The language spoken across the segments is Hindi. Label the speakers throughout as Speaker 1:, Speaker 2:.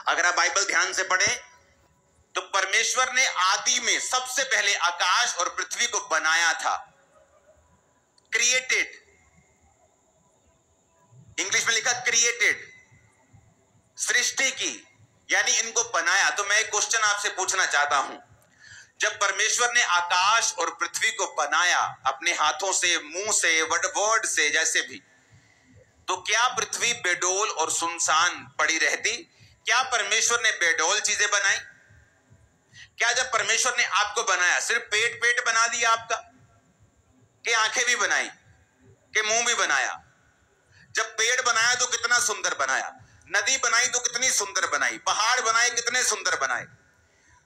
Speaker 1: अगर आप बाइबल ध्यान से पढ़ें तो परमेश्वर ने आदि में सबसे पहले आकाश और पृथ्वी को बनाया था, क्रिएटेड, इंग्लिश में लिखा क्रिएटेड, सृष्टि की, यानी इनको बनाया। तो मैं एक क्वेश्चन आपसे पूछना चाहता हूं, जब परमेश्वर ने आकाश और पृथ्वी को बनाया अपने हाथों से, मुंह से, वर्ड से, जैसे भी, तो क्या पृथ्वी बेडौल और सुनसान पड़ी रहती? क्या परमेश्वर ने बेडौल चीजें बनाई? क्या जब परमेश्वर ने आपको बनाया सिर्फ पेट पेट बना दिया आपका, कि आंखें भी बनाई, कि मुंह भी बनाया? जब पेड़ बनाया तो कितना सुंदर बनाया, नदी बनाई तो कितनी सुंदर बनाई, पहाड़ बनाए कितने सुंदर बनाए,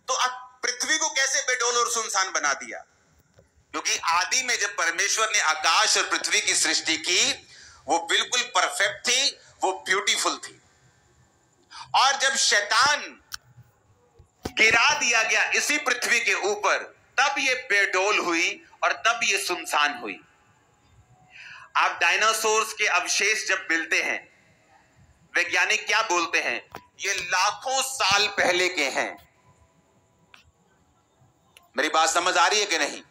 Speaker 1: तो अब पृथ्वी को कैसे बेडौल और सुनसान बना दिया? क्योंकि आदि में जब परमेश्वर ने आकाश और पृथ्वी की सृष्टि की, वो बिल्कुल परफेक्ट थी, वो ब्यूटीफुल थी। और जब शैतान गिरा दिया गया इसी पृथ्वी के ऊपर, तब ये बेडौल हुई और तब ये सुनसान हुई। आप डायनासोर्स के अवशेष जब मिलते हैं, वैज्ञानिक क्या बोलते हैं? ये लाखों साल पहले के हैं। मेरी बात समझ आ रही है कि नहीं?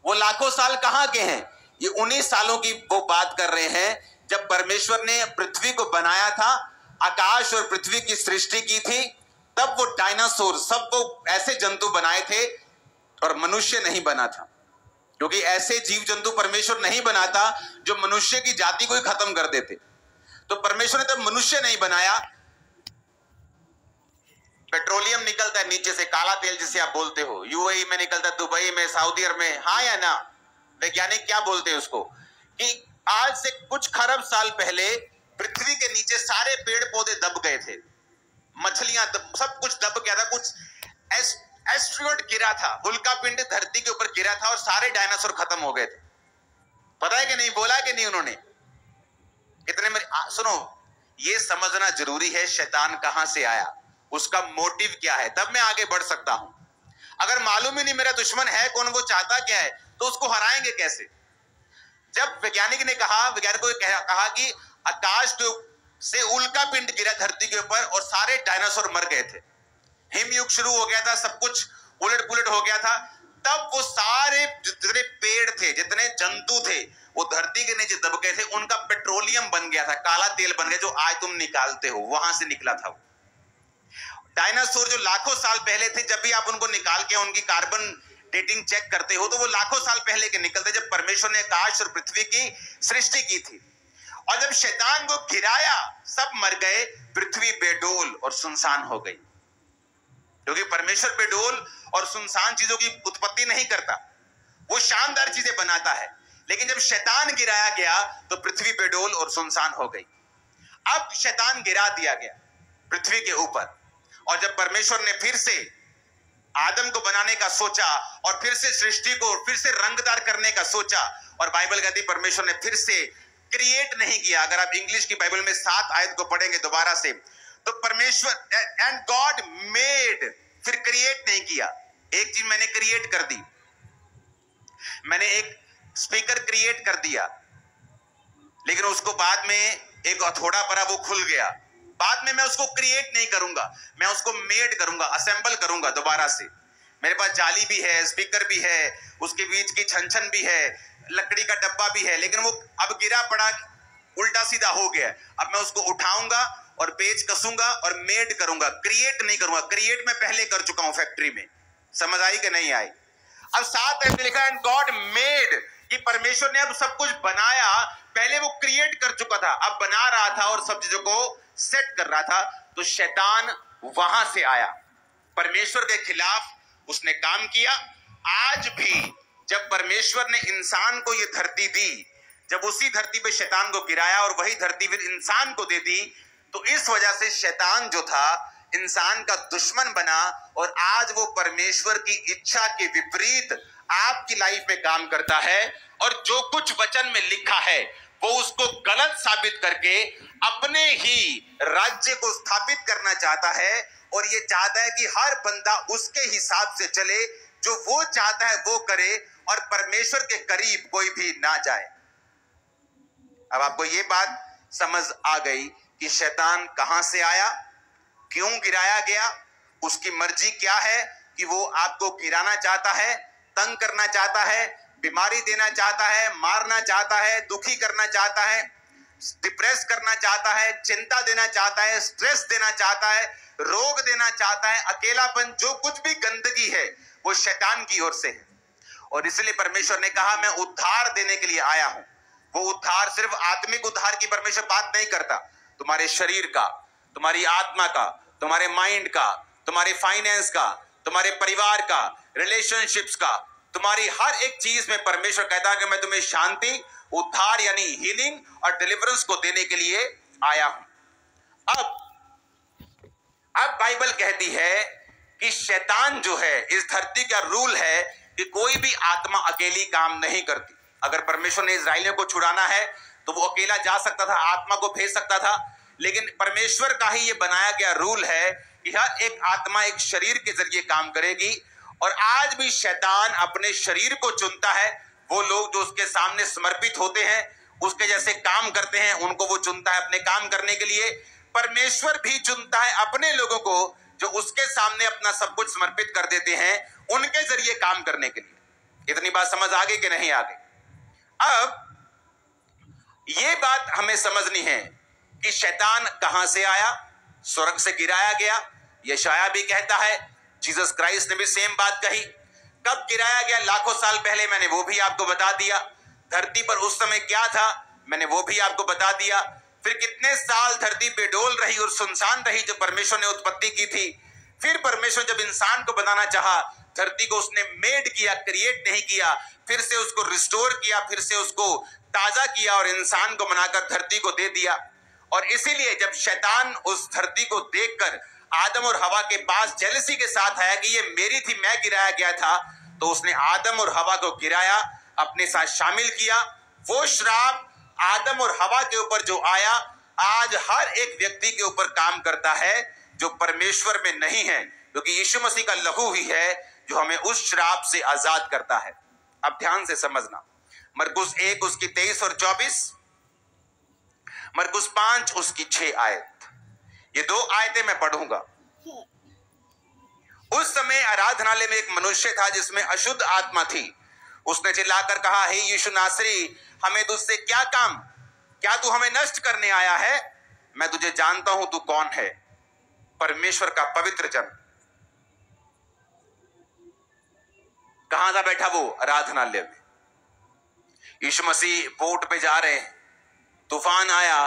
Speaker 1: वो लाखों साल कहां के हैं? ये 19 सालों की वो बात कर रहे हैं जब परमेश्वर ने पृथ्वी को बनाया था, आकाश और पृथ्वी की सृष्टि की थी, तब वो डायनासोर, सब वो ऐसे जंतु बनाए थे और मनुष्य नहीं बना था। क्योंकि ऐसे जीव जंतु परमेश्वर नहीं बनाता जो मनुष्य की जाति को ही खत्म कर देते। तो परमेश्वर ने तब मनुष्य नहीं बनाया। पेट्रोलियम निकलता है नीचे से, काला तेल जिसे आप बोलते हो, यूएई में निकलता है, दुबई में, सऊदी अरब में, हाँ या ना? वैज्ञानिक क्या बोलते हैं उसको, कि आज से कुछ खरब साल पहले पृथ्वी के नीचे सारे पेड़ पौधे दब गए थे, मछलियां सब कुछ दब गया था, कुछ एस्ट्रॉयड गिरा था, उल्का पिंड धरती के ऊपर गिरा था और सारे डायनासोर खत्म हो गए थे। पता है कि नहीं? बोला कि नहीं उन्होंने? कितने सुनो, ये समझना जरूरी है शैतान कहां से आया, उसका मोटिव क्या है, तब मैं आगे बढ़ सकता हूं। अगर मालूम ही नहीं मेरा दुश्मन है कौन, वो चाहता क्या है, तो उसको हराएंगे कैसे? जब वैज्ञानिक ने कहा, वैज्ञानिकों ने कहा कि आकाश से उल्का पिंड गिरा धरती के ऊपर और सारे डायनासोर मर गए थे, हिमयुग शुरू हो गया था, सब कुछ उलट पुलट हो गया था, तब वो सारे जितने पेड़ थे, जितने जंतु थे, वो धरती के नीचे दब गए थे, उनका पेट्रोलियम बन गया था, काला तेल बन गया, जो आज तुम निकालते हो, वहां से निकला था वो। डायनासोर जो लाखों साल पहले थे, जब भी आप उनको निकाल के उनकी कार्बन डेटिंग चेक करते हो तो वो लाखों साल पहले के निकलते, जब परमेश्वर ने आकाश और पृथ्वी की सृष्टि की थी। और जब शैतान को गिराया, सब मर गए, पृथ्वी बेडौल और सुनसान हो गई। क्योंकि परमेश्वर बेडौल और सुनसान चीजों की उत्पत्ति नहीं करता, वो शानदार चीजें बनाता है। लेकिन जब शैतान गिराया गया तो पृथ्वी बेडौल और सुनसान हो गई। अब शैतान गिरा दिया गया पृथ्वी के ऊपर, और जब परमेश्वर ने फिर से आदम को बनाने का सोचा और फिर से सृष्टि को फिर से रंगदार करने का सोचा, और बाइबल कहती परमेश्वर ने फिर से क्रिएट नहीं किया। अगर आप इंग्लिश की बाइबल में 7 आयत को पढ़ेंगे दोबारा से, तो परमेश्वर एंड गॉड मेड, फिर क्रिएट नहीं किया। एक चीज मैंने क्रिएट कर दी, मैंने एक स्पीकर क्रिएट कर दिया, लेकिन उसको बाद में एक हथौड़ा पड़ा, वो खुल गया। बाद में मैं उसको क्रिएट नहीं करूंगा, मैं उसको मेड करूंगा, असेंबल करूंगा दोबारा से। मेरे पास जाली भी है, स्पीकर भी है, उसके बीच की छन भी है, लकड़ी का डब्बा भी है, लेकिन वो अब गिरा पड़ा, उल्टा सीधा हो गया। अब मैं उसको उठाऊंगा और पेच कसूंगा और मेड करूंगा, क्रिएट नहीं करूंगा। क्रिएट मैं पहले कर चुका हूं फैक्ट्री में। समझ आई कि नहीं आई? अब 7 ऐसे लिखा एंड गॉड मेड, कि परमेश्वर ने अब सब कुछ बनाया। पहले वो क्रिएट कर चुका था, अब बना रहा था और सब चीजों को सेट कर रहा था। तो शैतान वहां से आया, परमेश्वर के खिलाफ उसने काम किया। आज भी जब परमेश्वर ने इंसान को ये धरती दी, जब उसी धरती पे शैतान को गिराया और वही धरती फिर इंसान को दे दी, तो इस वजह से शैतान जो था इंसान का दुश्मन बना, और आज वो परमेश्वर की इच्छा के विपरीत आपकी लाइफ में काम करता है, और जो कुछ वचन में लिखा है वो उसको गलत साबित करके अपने ही राज्य को स्थापित करना चाहता है। और ये चाहता है कि हर बंदा उसके हिसाब से चले, जो वो चाहता है वो करे, और परमेश्वर के करीब कोई भी ना जाए। अब आपको ये बात समझ आ गई कि शैतान कहां से आया, क्यों गिराया गया, उसकी मर्जी क्या है कि वो आपको गिराना चाहता है, तंग करना चाहता है, बीमारी देना चाहता है, मारना चाहता है, दुखी करना चाहता है, डिप्रेस करना चाहता है, चिंता देना चाहता है, स्ट्रेस देना चाहता है, रोग देना चाहता है, अकेलापन, जो कुछ भी गंदगी है वो शैतान की ओर से है। और इसलिए परमेश्वर ने कहा मैं उद्धार देने के लिए आया हूं। वो उद्धार सिर्फ आत्मिक उद्धार की परमेश्वर बात नहीं करता, तुम्हारे शरीर का, तुम्हारी आत्मा का, तुम्हारे माइंड का, तुम्हारे फाइनेंस का, तुम्हारे परिवार का, रिलेशनशिप्स का, तुम्हारी हर एक चीज में परमेश्वर कहता है कि मैं तुम्हें शांति, उद्धार यानी हीलिंग और डिलीवरेंस को देने के लिए आया हूं। अब बाइबल कहती है कि शैतान जो है, इस धरती का रूल है कि कोई भी आत्मा अकेली काम नहीं करती। अगर परमेश्वर ने इस्राएलियों को छुड़ाना है तो वो अकेला जा सकता था, आत्मा को भेज सकता था, लेकिन परमेश्वर का ही ये बनाया गया रूल है कि हर एक आत्मा एक शरीर के जरिए काम करेगी। और आज भी शैतान अपने शरीर को चुनता है, वो लोग जो उसके सामने समर्पित होते हैं, उसके जैसे काम करते हैं, उनको वो चुनता है अपने काम करने के लिए। परमेश्वर भी चुनता है अपने लोगों को जो उसके सामने अपना सब कुछ समर्पित कर देते हैं, उनके जरिए काम करने के लिए। इतनी बात समझ आ गई कि नहीं आ गई? अब ये बात हमें समझनी है कि शैतान कहां से आया, स्वर्ग से गिराया गया। यशाया भी कहता है, जीसस क्राइस्ट ने भी सेम बात कही। कब गिराया गया? लाखों साल पहले, मैंने वो भी आपको बता दिया। धरती पर उस समय क्या था, मैंने वो भी आपको बता दिया। फिर कितने साल धरती पे डोल रही और सुनसान रही जो परमेश्वर ने उत्पत्ति की थी। फिर परमेश्वर जब इंसान को बनाना चाहा, धरती को उसने मेड किया, क्रिएट नहीं किया, फिर से उसको रिस्टोर किया, फिर से उसको ताजा किया और इंसान को बनाकर धरती को दे दिया। और इसीलिए जब शैतान उस धरती को देखकर आदम और हवा के पास जेलसी के साथ आया कि ये मेरी थी, मैं गिराया गया था, तो उसने आदम और हवा को गिराया, अपने साथ शामिल किया। वो श्राप आदम और हवा के ऊपर जो आया, आज हर एक व्यक्ति के ऊपर काम करता है जो परमेश्वर में नहीं है, क्योंकि यीशु मसीह का लहू ही है जो हमें उस श्राप से आजाद करता है। अब ध्यान से समझना, मरकुस 1 उसकी 23 और 24, मरकुस 5 उसकी 6 आयत, ये 2 आयतें मैं पढ़ूंगा। उस समय आराधनालय में एक मनुष्य था जिसमें अशुद्ध आत्मा थी। उसने चिल्लाकर कहा, हे यीशु नासरी, हमें तुझसे क्या काम? क्या तू हमें नष्ट करने आया है? मैं तुझे जानता हूं तू कौन है, परमेश्वर का पवित्र जन। कहां था बैठा वो? आराधनालय में। यीशु मसीह बोट पे जा रहे हैं, तूफान आया,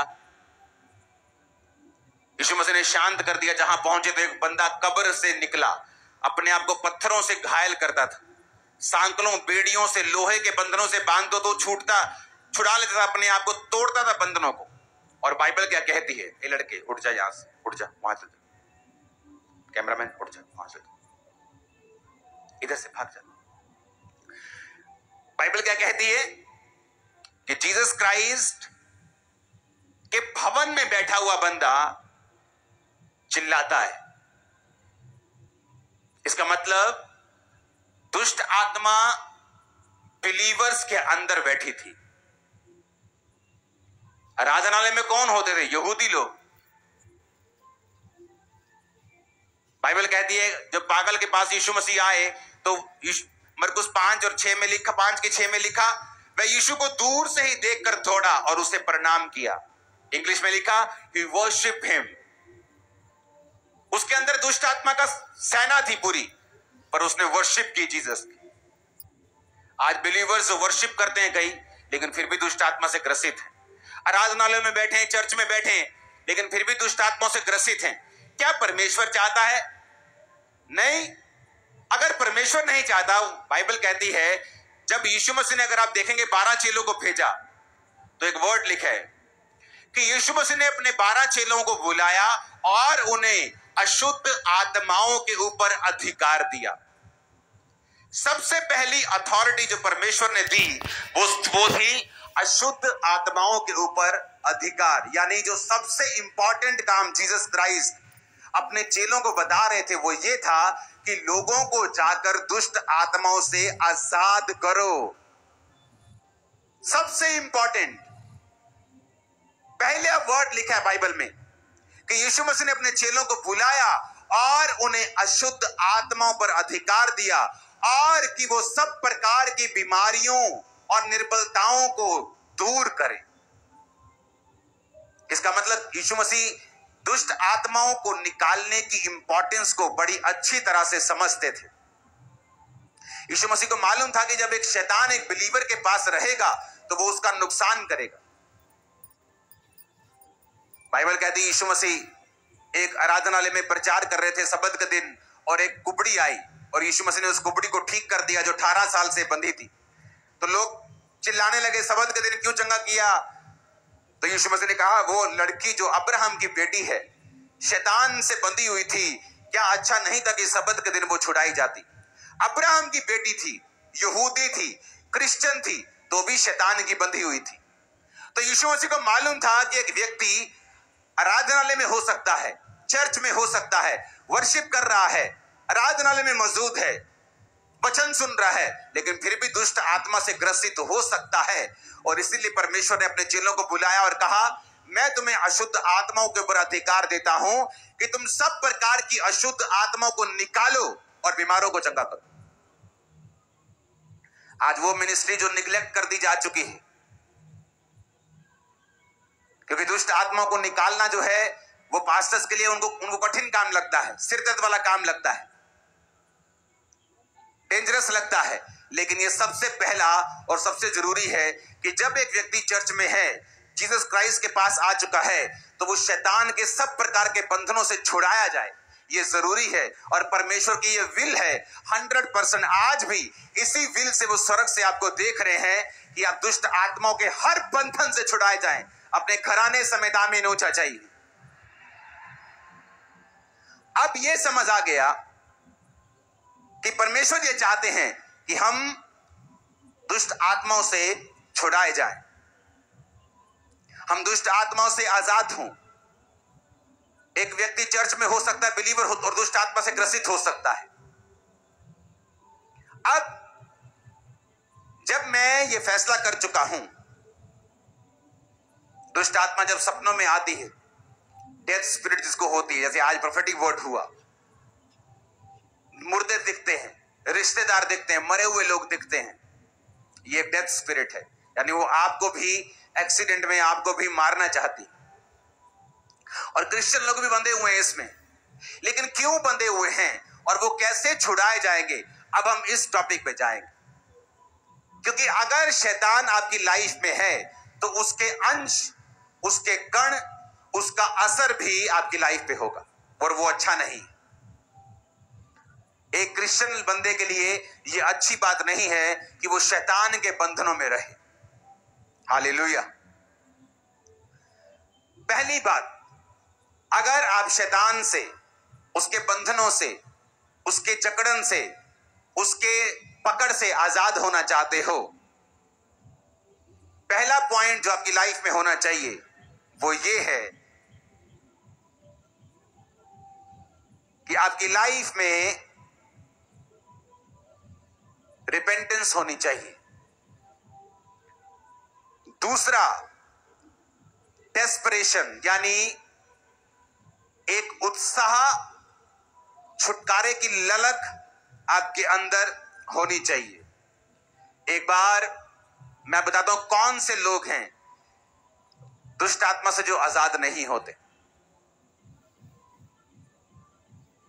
Speaker 1: यीशु मसीह ने शांत कर दिया। जहां पहुंचे तो एक बंदा कब्र से निकला, अपने आप को पत्थरों से घायल करता था, सांकलों बेड़ियों से, लोहे के बंधनों से बांध दो तो छुड़ा लेता था, अपने आप को तोड़ता था बंधनों को। और बाइबल क्या कहती है? ए लड़के उठ जा, यहां से उठ जा, वहां चल जा, कैमरामैन उठ जा, वहां से इधर से भाग जा। बाइबल क्या कहती है कि जीसस क्राइस्ट के भवन में बैठा हुआ बंदा चिल्लाता है। इसका मतलब दुष्ट आत्मा बिलीवर्स के अंदर बैठी थी। आराधनालय में कौन होते थे? यहूदी लोग। बाइबल कहती है जब पागल के पास यीशु मसीह आए तो मरकुस 5 और 6 में लिखा, 5 के 6 में लिखा, वह यीशु को दूर से ही देखकर दौड़ा और उसे प्रणाम किया। इंग्लिश में लिखा, he worshiped him। उसके अंदर दुष्ट आत्मा का सेना थी पूरी, पर उसने वर्शिप की जीसस की। आज बिलीवर्स वर्शिप करते हैं कई, लेकिन फिर भी दुष्ट आत्मा से ग्रसित हैं। आराधनालय में बैठे हैं, चर्च में बैठे हैं, लेकिन फिर भी दुष्ट आत्मा से ग्रसित हैं। क्या परमेश्वर चाहता है? नहीं। अगर परमेश्वर नहीं चाहता, बाइबल कहती है जब यीशु मसीह ने, अगर आप देखेंगे 12 चेलों को भेजा तो एक वर्ड लिखा है कि यीशु मसीह ने अपने 12 चेलों को बुलाया और उन्हें अशुद्ध आत्माओं के ऊपर अधिकार दिया। सबसे पहली अथॉरिटी जो परमेश्वर ने दी वो थी अशुद्ध आत्माओं के ऊपर अधिकार। यानी जो सबसे इंपॉर्टेंट काम जीसस क्राइस्ट अपने चेलों को बता रहे थे वो ये था कि लोगों को जाकर दुष्ट आत्माओं से आजाद करो। सबसे इंपॉर्टेंट पहले वर्ड लिखा है बाइबल में कि यीशु मसीह ने अपने चेलों को बुलाया और उन्हें अशुद्ध आत्माओं पर अधिकार दिया और कि वो सब प्रकार की बीमारियों और निर्बलताओं को दूर करें। इसका मतलब यीशु मसीह दुष्ट आत्माओं को निकालने की इंपॉर्टेंस को बड़ी अच्छी तरह से समझते थे। यीशु मसीह को मालूम था कि जब एक शैतान एक बिलीवर के पास रहेगा तो वो उसका नुकसान करेगा। बाइबल कहती है यीशु मसीह एक आराधनालय में प्रचार कर रहे थे सबत के दिन, और एक कुबड़ी आई और यीशु मसीह ने उस कुबड़ी को ठीक कर दिया जो 18 साल से बंधी थी। तो लोग चिल्लाने लगे, सबत के दिन क्यों चंगा किया? तो यीशु मसीह ने कहा, वो लड़की जो अब्राहम की बेटी है, शैतान से बंधी हुई थी, क्या अच्छा नहीं था कि सबत के दिन वो छुड़ाई जाती? अब्राहम की बेटी थी, यहूदी थी, क्रिश्चियन थी, तो भी शैतान की बंधी हुई थी। तो यीशु मसीह को मालूम था कि एक व्यक्ति आराधनालय में हो सकता है, चर्च में हो सकता है, वर्शिप कर रहा है, आराधनालय में मौजूद है, वचन सुन रहा है, लेकिन फिर भी दुष्ट आत्मा से ग्रसित हो सकता है। और इसीलिए परमेश्वर ने अपने चेलों को बुलाया और कहा, मैं तुम्हें अशुद्ध आत्माओं के ऊपर अधिकार देता हूं कि तुम सब प्रकार की अशुद्ध आत्माओं को निकालो और बीमारों को चंगा करो। आज वो मिनिस्ट्री जो निग्लेक्ट कर दी जा चुकी है, क्योंकि दुष्ट आत्माओं को निकालना जो है वो पास्टर्स के लिए उनको कठिन काम लगता है, सिरदर्द वाला काम लगता है, डेंजरस लगता है। लेकिन ये सबसे पहला और सबसे जरूरी है कि जब एक व्यक्ति चर्च में है, जीसस क्राइस्ट के पास आ चुका है, तो वो शैतान के सब प्रकार के बंधनों से छुड़ाया जाए। ये जरूरी है और परमेश्वर की ये विल है 100%। आज भी इसी विल से वो स्वर्ग से आपको देख रहे हैं कि आप दुष्ट आत्माओं के हर बंधन से छुड़ाए जाएं, अपने घराने समेत आमीन ऊंचा चाहिए। अब ये समझ आ गया कि परमेश्वर ये चाहते हैं कि हम दुष्ट आत्माओं से छुड़ाए जाएं, हम दुष्ट आत्माओं से आजाद हों। एक व्यक्ति चर्च में हो सकता है, बिलीवर हो, और दुष्ट आत्मा से ग्रसित हो सकता है। अब जब मैं ये फैसला कर चुका हूं, दुष्ट आत्मा जब सपनों में आती है, डेथ स्पिरिट जिसको होती है, जैसे आज प्रोफेटिक वर्ड हुआ, मुर्दे दिखते हैं, रिश्तेदार दिखते हैं, मरे हुए लोग दिखते हैं, ये डेथ स्पिरिट है। यानी वो आपको भी एक्सीडेंट में आपको भी मारना चाहती। और क्रिश्चियन लोग भी बंधे हुए हैं इसमें। लेकिन क्यों बंधे हुए हैं और वो कैसे छुड़ाए जाएंगे, अब हम इस टॉपिक पे जाएंगे। क्योंकि अगर शैतान आपकी लाइफ में है तो उसके अंश, उसके कण, उसका असर भी आपकी लाइफ पे होगा, और वो अच्छा नहीं। एक क्रिश्चियन बंदे के लिए ये अच्छी बात नहीं है कि वो शैतान के बंधनों में रहे। हालेलुया। पहली बात, अगर आप शैतान से, उसके बंधनों से, उसके जकड़न से, उसके पकड़ से आजाद होना चाहते हो, पहला पॉइंट जो आपकी लाइफ में होना चाहिए वो ये है कि आपकी लाइफ में रिपेंटेंस होनी चाहिए। दूसरा, डेस्परेशन, यानी एक उत्साह, छुटकारे की ललक आपके अंदर होनी चाहिए। एक बार मैं बताता हूं कौन से लोग हैं दुष्ट आत्मा से जो आजाद नहीं होते।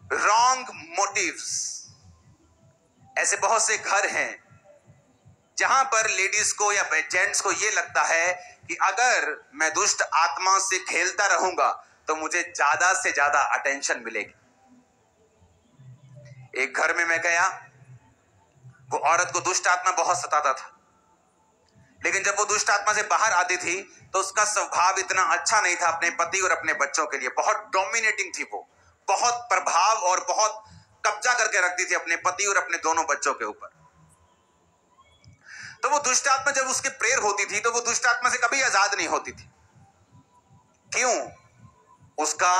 Speaker 1: Wrong motives. ऐसे बहुत से घर हैं जहां पर लेडीज को या जेंट्स को यह लगता है कि अगर मैं दुष्ट आत्मा से खेलता रहूंगा तो मुझे ज्यादा से ज्यादा अटेंशन मिलेगी। एक घर में मैं गया, वो औरत को दुष्ट आत्मा बहुत सताता था, लेकिन जब वो दुष्ट आत्मा से बाहर आती थी तो उसका स्वभाव इतना अच्छा नहीं था अपने पति और अपने बच्चों के लिए। बहुत डोमिनेटिंग थी वो, बहुत प्रभाव और बहुत कब्जा करके रखती थी अपने पति और अपने दोनों बच्चों के ऊपर। तो वो दुष्ट आत्मा जब उसकी प्रेयर होती थी तो वो दुष्ट आत्मा से कभी आजाद नहीं होती थी। क्यों? उसका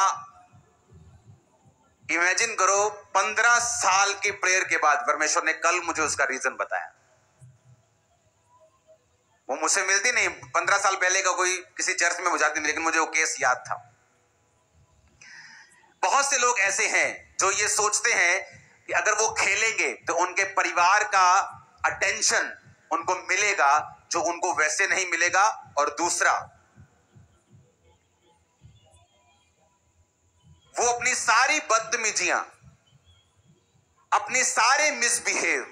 Speaker 1: इमेजिन करो, 15 साल की प्रेयर के बाद परमेश्वर ने कल मुझे उसका रीजन बताया। वो मुझसे मिलती नहीं, 15 साल पहले का कोई किसी चर्च में बुझाती नहीं, लेकिन मुझे वो केस याद था। बहुत से लोग ऐसे हैं जो ये सोचते हैं कि अगर वो खेलेंगे तो उनके परिवार का अटेंशन उनको मिलेगा जो उनको वैसे नहीं मिलेगा। और दूसरा, वो अपनी सारी बदतमीजियां, अपने सारे मिसबिहेव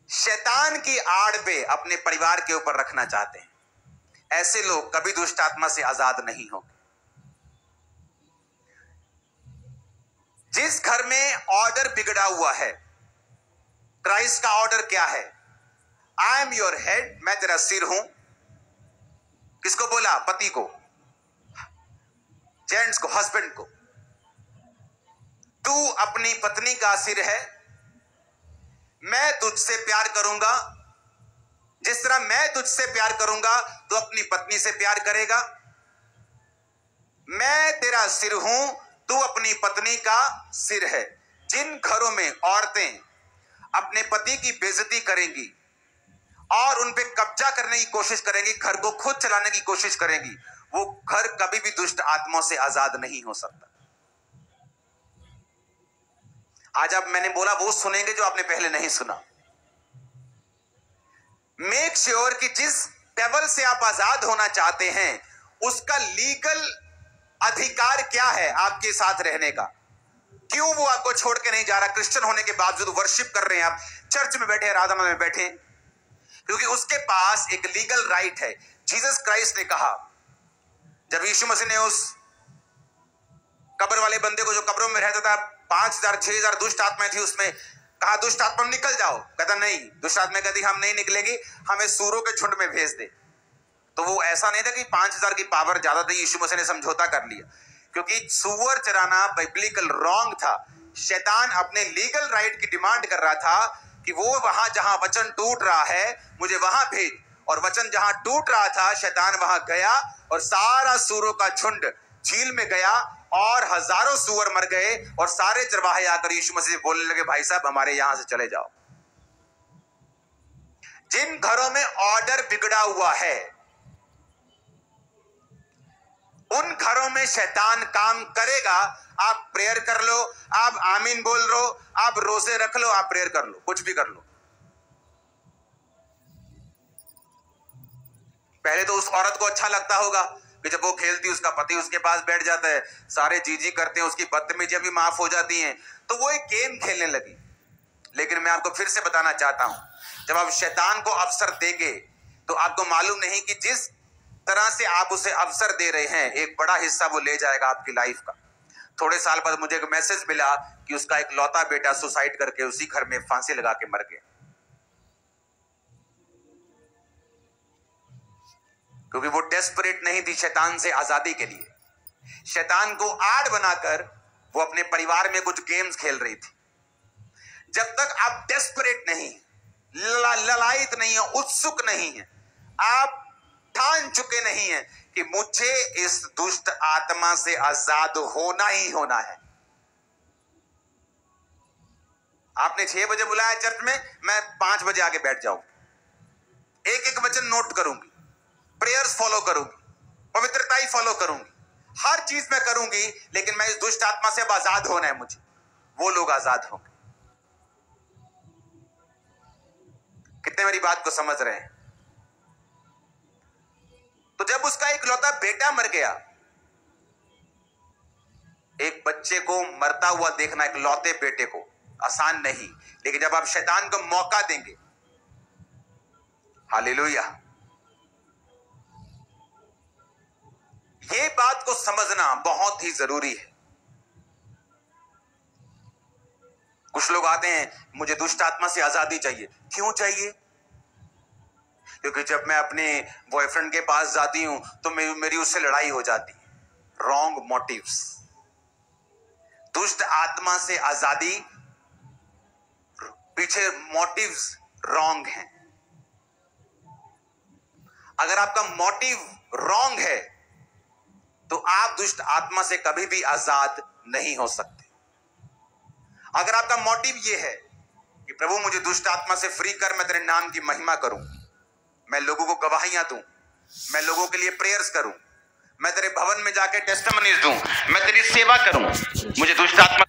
Speaker 1: शैतान की आड़ पे अपने परिवार के ऊपर रखना चाहते हैं। ऐसे लोग कभी दुष्ट आत्मा से आजाद नहीं होंगे। जिस घर में ऑर्डर बिगड़ा हुआ है, क्राइस्ट का ऑर्डर क्या है? आई एम योर हेड, मैं तेरा सिर हूं। किसको बोला? पति को, जेंट्स को, हस्बैंड को। तू अपनी पत्नी का सिर है, मैं तुझसे प्यार करूंगा। जिस तरह मैं तुझसे प्यार करूंगा तो अपनी पत्नी से प्यार करेगा। मैं तेरा सिर हूं, तू अपनी पत्नी का सिर है। जिन घरों में औरतें अपने पति की बेइज्जती करेंगी और उन पे कब्जा करने की कोशिश करेंगी, घर को खुद चलाने की कोशिश करेंगी, वो घर कभी भी दुष्ट आत्माओं से आजाद नहीं हो सकता। आज अब मैंने बोला वो सुनेंगे जो आपने पहले नहीं सुना। मेक श्योर कि जिस डेविल से आप आजाद होना चाहते हैं उसका लीगल अधिकार क्या है आपके साथ रहने का। क्यों वो आपको छोड़ के नहीं जा रहा? क्रिश्चियन होने के बावजूद वर्शिप कर रहे हैं आप, चर्च में बैठे, आराधना में बैठे, क्योंकि उसके पास एक लीगल राइट है। जीसस क्राइस्ट ने कहा, जब यीशु मसीह ने उस कब्र वाले बंदे को, जो कब्रों में रहता था, 5,000 6,000 दुष्ट आत्माएं थी, उसमें कहा दुष्ट आत्मा निकल जाओ। कहता नहीं। दुष्ट आत्मा कहती हम नहीं निकलेगी, हमें सूरों के झुंड में भेज दे। तो वो ऐसा नहीं था कि 5,000 की पावर ज्यादा थी, यीशु मसीह ने समझौता कर लिया, क्योंकि सूअर चराना बिब्लिकल रॉन्ग था। शैतान अपने लीगल राइट की डिमांड कर रहा था कि वो वहां जहां वचन टूट रहा है मुझे वहां भेज। और वचन जहां टूट रहा था शैतान वहां गया और सारा सूरों का झुंड झील में गया और हजारों सूअर मर गए। और सारे चरवाहे आकर यीशु मसीह से बोलने लगे, भाई साहब हमारे यहां से चले जाओ। जिन घरों में ऑर्डर बिगड़ा हुआ है उन घरों में शैतान काम करेगा। आप प्रेयर कर लो, आप आमीन बोल लो, आप रोजे रख लो, आप प्रेयर कर लो, कुछ भी कर लो। पहले तो उस औरत को अच्छा लगता होगा कि जब वो खेलती उसका पति उसके पास बैठ जाता है, सारे जी करते हैं, उसकी बदतमीजियां भी माफ हो जाती हैं, तो वो एक गेम खेलने लगी। लेकिन मैं आपको फिर से बताना चाहता हूं, जब आप शैतान को अवसर देंगे तो आपको मालूम नहीं कि जिस तरह से आप उसे अवसर दे रहे हैं एक बड़ा हिस्सा वो ले जाएगा आपकी लाइफ का। थोड़े साल बाद मुझे एक मैसेज मिला कि उसका एक लौता बेटा सुसाइड करके उसी घर में फांसी लगा के मर गया, क्योंकि वो डेस्परेट नहीं थी शैतान से आजादी के लिए। शैतान को आड़ बनाकर वो अपने परिवार में कुछ गेम्स खेल रही थी। जब तक आप डेस्परेट नहीं, ललायत नहीं है, उत्सुक नहीं है, आप ठान चुके नहीं है कि मुझे इस दुष्ट आत्मा से आजाद होना ही होना है। आपने 6 बजे बुलाया चर्च में, मैं 5 बजे आके बैठ जाऊं, एक एक वचन नोट करूंगी, प्रेयर्स फॉलो करूंगी, पवित्रता ही फॉलो करूंगी, हर चीज मैं करूंगी, लेकिन मैं इस दुष्ट आत्मा से अब आजाद होना है मुझे। वो लोग आजाद होंगे। कितने मेरी बात को समझ रहे हैं? तो जब उसका एक लौता बेटा मर गया, एक बच्चे को मरता हुआ देखना, एक लौते बेटे को, आसान नहीं। लेकिन जब आप शैतान को मौका देंगे, हालेलुया, ये बात को समझना बहुत ही जरूरी है। कुछ लोग आते हैं, मुझे दुष्ट आत्मा से आजादी चाहिए। क्यों चाहिए? क्योंकि जब मैं अपने बॉयफ्रेंड के पास जाती हूं तो मेरी उससे लड़ाई हो जाती है। Wrong motives. दुष्ट आत्मा से आजादी पीछे मोटिव्स रॉन्ग हैं। अगर आपका मोटिव रॉन्ग है तो आप दुष्ट आत्मा से कभी भी आजाद नहीं हो सकते। अगर आपका मोटिव यह है कि प्रभु मुझे दुष्ट आत्मा से फ्री कर, मैं तेरे नाम की महिमा करूं, मैं लोगों को गवाहियां दूं, मैं लोगों के लिए प्रेयर्स करूं, मैं तेरे भवन में जाके टेस्टिमनीज दूं, मैं तेरी सेवा करूं, मुझे दुष्ट आत्मा